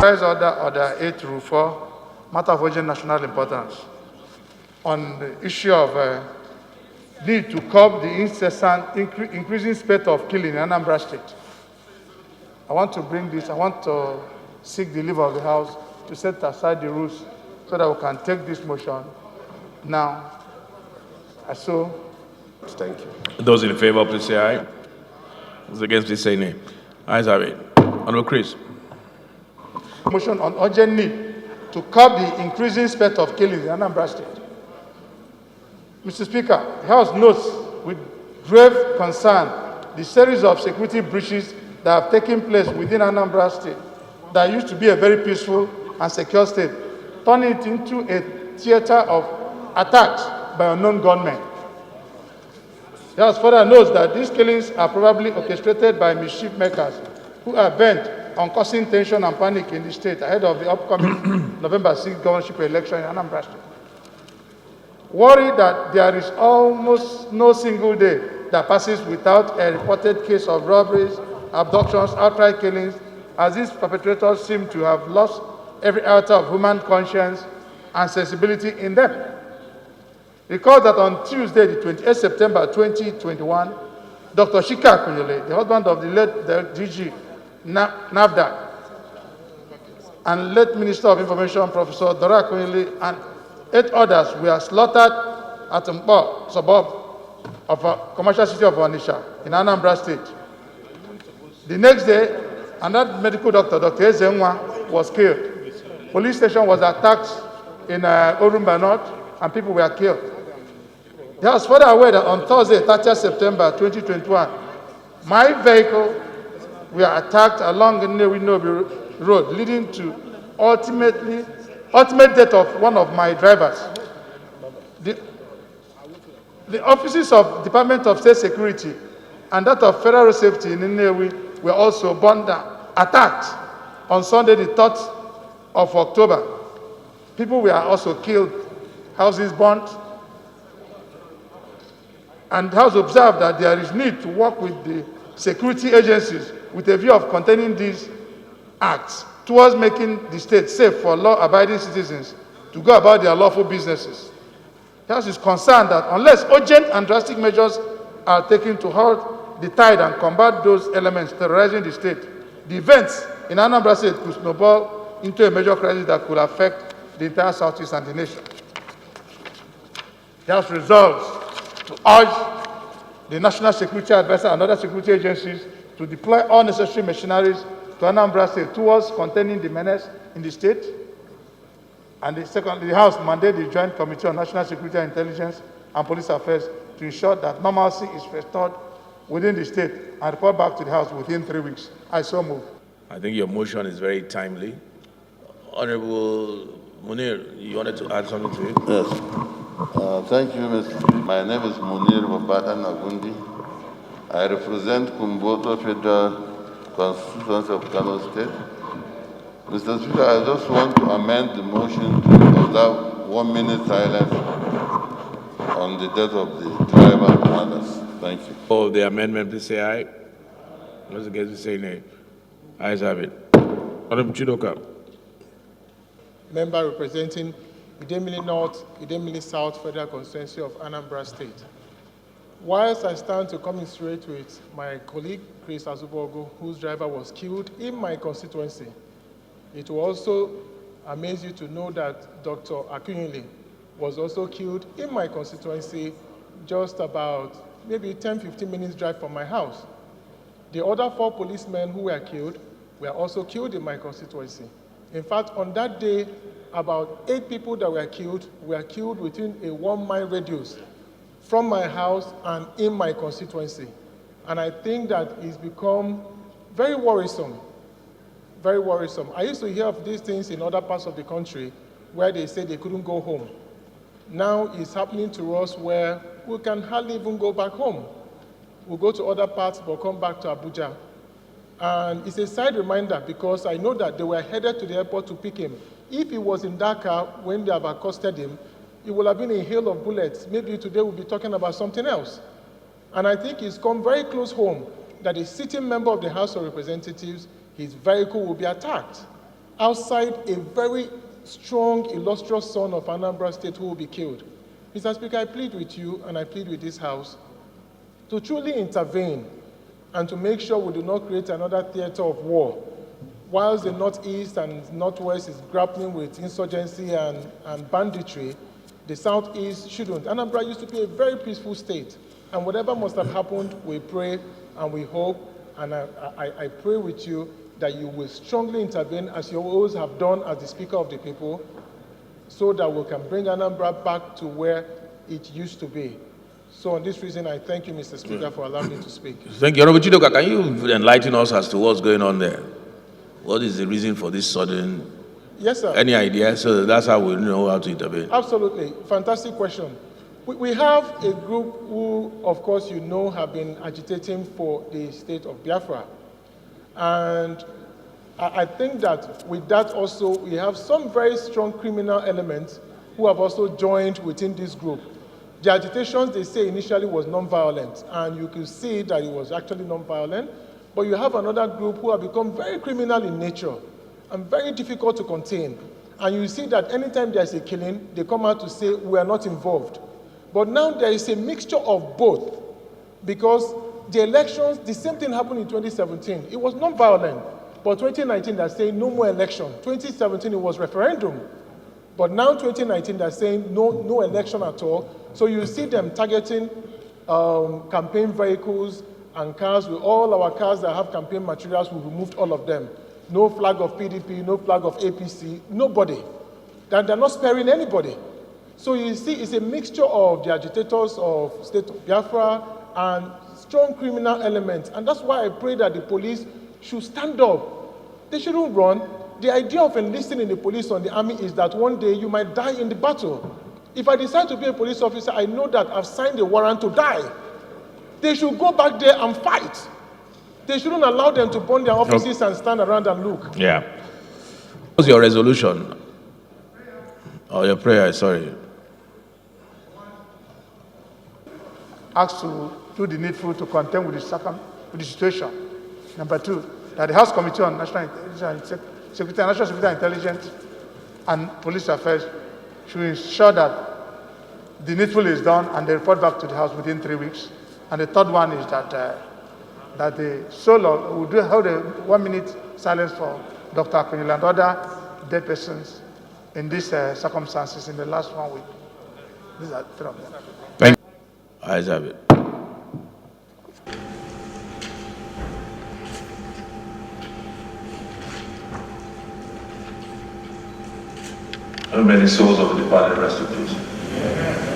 Cries order 8-4, matter of urgent national importance, on the issue of need to curb the incessant increasing spate of killing in Anambra State. I want to bring this, I want to seek the leave of the House to set aside the rules so that we can take this motion now. Thank you. Those in favor, please say aye. Those against, please say nay. Ayes have it. Honorable Cries. Motion on urgent need to curb the increasing spate of killings in Anambra State. Mr. Speaker, the House notes with grave concern the series of security breaches that have taken place within Anambra State that used to be a very peaceful and secure state, turning it into a theater of attacks by unknown gunmen. The House further notes that these killings are probably orchestrated by mischief makers who are bent on causing tension and panic in the state ahead of the upcoming November 6th governorship election in Anambra State. Worried that there is almost no single day that passes without a reported case of robberies, abductions, outright killings, as these perpetrators seem to have lost every iota of human conscience and sensibility in them. Recall that on Tuesday, the 28th September 2021, Dr. Shika Akunyele, the husband of the late DG NAVDA, and late Minister of Information, Professor Dora Akunyele, and 8 others were slaughtered at Mpo, suburb of a commercial city of Onitsha in Anambra State. The next day, another medical doctor, Dr. Ezenwa, was killed. Police station was attacked in Orumba North, and people were killed. They was further aware that on Thursday, 30th September 2021, my vehicle were attacked along the Nnewi Road, leading to ultimate death of one of my drivers. The offices of Department of State Security and that of Federal Safety in Nnewi were also burned down, attacked on Sunday, the 3rd of October. People were also killed, houses burnt, and the House observed that there is need to work with the security agencies with a view of containing these acts towards making the state safe for law-abiding citizens to go about their lawful businesses. The House is concerned that unless urgent and drastic measures are taken to halt the tide and combat those elements terrorizing the state, the events in Anambra State could snowball into a major crisis that could affect the entire Southeast and the nation. The House resolves to urge the National Security Advisor and other security agencies to deploy all necessary machineries to Anambra State towards containing the menace in the state. And secondly, the House mandated the Joint Committee on National Security and Intelligence and Police Affairs to ensure that normalcy is restored within the state and report back to the House within 3 weeks. I so move. I think your motion is very timely. Honorable Munir, you wanted to add something to it? Yes. Thank you, Mr. My name is Munir Babagana Mongunu. I represent Kumboto Federal Constituency of Kano State. Mr. Speaker, I just want to amend the motion to observe 1 minute silence on the death of the driver and others. Thank you. All the amendment, please say aye. Those against, please say nay. Ayes have it. Honorable Chidoka. Member representing Idemili North, Idemili South Federal Constituency of Anambra State. Whilst I stand to commiserate with my colleague, Cries Azubogu, whose driver was killed in my constituency, it will also amaze you to know that Dr. Akunyele was also killed in my constituency, just about maybe 10-15 minutes drive from my house. The other 4 policemen who were killed were also killed in my constituency. In fact, on that day, about 8 people that were killed within a 1-mile radius from my house and in my constituency. And I think that it's become very worrisome, very worrisome. I used to hear of these things in other parts of the country where they say they couldn't go home. Now it's happening to us where we can hardly even go back home. We'll go to other parts but come back to Abuja. And it's a side reminder because I know that they were headed to the airport to pick him. If he was in Dhaka when they have accosted him, it would have been a hail of bullets. Maybe today we'll be talking about something else. And I think it's come very close home that a sitting member of the House of Representatives, his vehicle will be attacked. outside a very strong, illustrious son of Anambra State who will be killed. Mr. Speaker, I plead with you and I plead with this House to truly intervene and to make sure we do not create another theater of war. Whilst the Northeast and Northwest is grappling with insurgency and banditry, the Southeast shouldn't. Anambra used to be a very peaceful state, and whatever must have happened, we pray and we hope, and I pray with you that you will strongly intervene, as you always have done as the Speaker of the people, so that we can bring Anambra back to where it used to be. So on this reason, I thank you, Mr. Speaker, for allowing me to speak. Thank you. Honorable Chidoka, can you enlighten us as to what's going on there? What is the reason for this sudden? Yes, sir. Any idea? So that's how we know how to intervene. Absolutely. Fantastic question. We have a group who, of course, you know, have been agitating for the state of Biafra. And I think that with that also, we have some very strong criminal elements who have also joined within this group. The agitations, they say, initially was non-violent, and you can see that it was actually non-violent. But you have another group who have become very criminal in nature and very difficult to contain. And you see that anytime there's a killing, they come out to say, we are not involved. But now there is a mixture of both, because the elections, the same thing happened in 2017. It was non-violent, but 2019 they're saying no more election. 2017 it was referendum, but now 2019 they're saying no election at all. So you see them targeting campaign vehicles and cars. With all our cars that have campaign materials, we removed all of them. No flag of PDP, no flag of APC, nobody. They're not sparing anybody. So you see, it's a mixture of the agitators of State of Biafra and strong criminal elements. And that's why I pray that the police should stand up. They shouldn't run. The idea of enlisting in the police or the army is that one day you might die in the battle. If I decide to be a police officer, I know that I've signed a warrant to die. They should go back there and fight. They shouldn't allow them to burn their offices and stand around and look. Yeah. What's your resolution? Or your prayer, sorry. Asked to do the needful to contend with the situation. Number two, that the House Committee on National Security and Intelligence and Police Affairs should ensure that the needful is done and they report back to the House within 3 weeks. And the third one is that the solo will hold a 1 minute silence for Dr. Akunyili and other dead persons in these circumstances in the last 1 week. These are three of them. Thank you. Eyes have it. How many souls of the departed rest in peace?